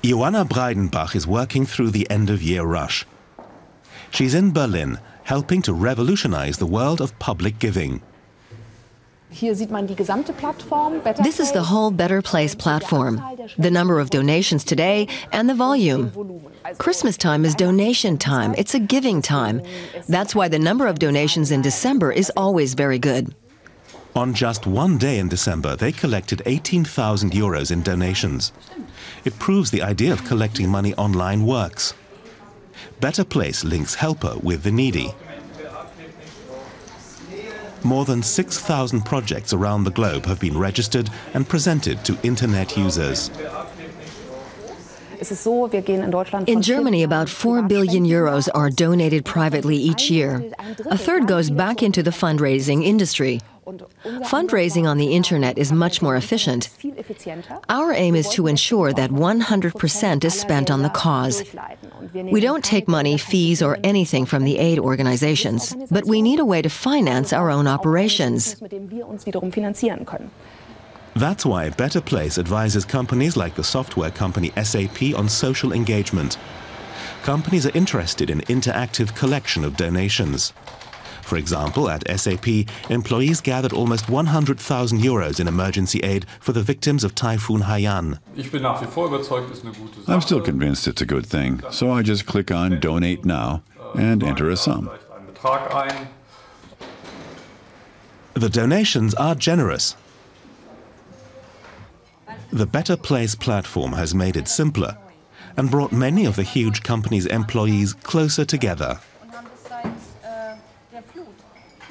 Joanna Breidenbach is working through the end-of-year rush. She's in Berlin, helping to revolutionize the world of public giving. This is the whole Betterplace platform, the number of donations today and the volume. Christmas time is donation time. It's a giving time. That's why the number of donations in December is always very good. On just one day in December, they collected 18,000 euros in donations. It proves the idea of collecting money online works. Betterplace links helper with the needy. More than 6,000 projects around the globe have been registered and presented to internet users. In Germany, about 4 billion euros are donated privately each year. A third goes back into the fundraising industry. Fundraising on the internet is much more efficient. Our aim is to ensure that 100% is spent on the cause. We don't take money, fees, or anything from the aid organizations, but we need a way to finance our own operations. That's why Betterplace advises companies like the software company SAP on social engagement. Companies are interested in interactive collection of donations. For example, at SAP, employees gathered almost 100,000 euros in emergency aid for the victims of Typhoon Haiyan. I'm still convinced it's a good thing, so I just click on Donate Now and enter a sum. The donations are generous. The Betterplace platform has made it simpler and brought many of the huge company's employees closer together.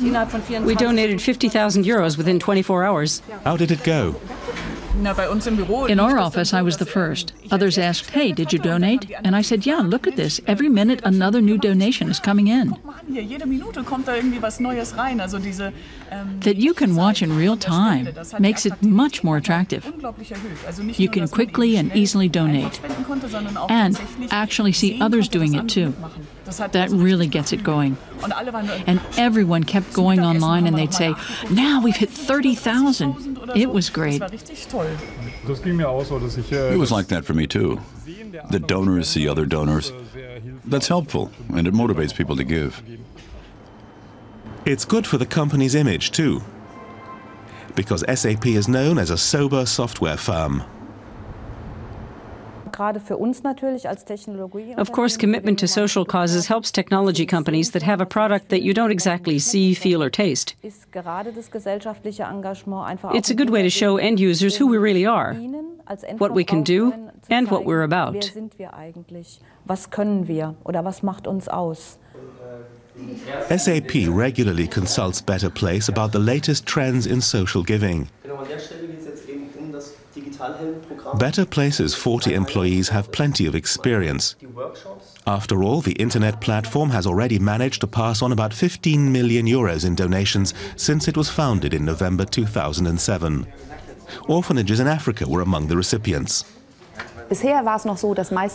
We donated 50,000 euros within 24 hours. How did it go? In our office, I was the first. Others asked, "Hey, did you donate?" And I said, "Yeah, look at this. Every minute another new donation is coming in." That you can watch in real time makes it much more attractive. You can quickly and easily donate and actually see others doing it too. That really gets it going. And everyone kept going online and they'd say, "Now we've hit 30,000. It was great. It was like that for me too. The donors see other donors. That's helpful, and it motivates people to give. It's good for the company's image too, because SAP is known as a sober software firm. Of course, commitment to social causes helps technology companies that have a product that you don't exactly see, feel, or taste. It's a good way to show end users who we really are, what we can do, and what we're about. SAP regularly consults Betterplace about the latest trends in social giving. Betterplace's 40 employees have plenty of experience. After all, the internet platform has already managed to pass on about 15 million euros in donations since it was founded in November 2007. Orphanages in Africa were among the recipients.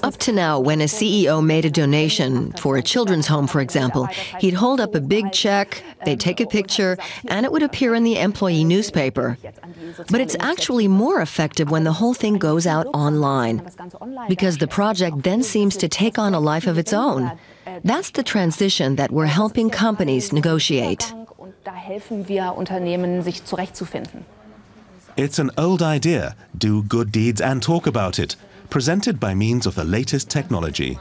Up to now, when a CEO made a donation for a children's home, for example, he'd hold up a big check, they'd take a picture, and it would appear in the employee newspaper. But it's actually more effective when the whole thing goes out online, because the project then seems to take on a life of its own. That's the transition that we're helping companies negotiate. It's an old idea, do good deeds and talk about it, presented by means of the latest technology.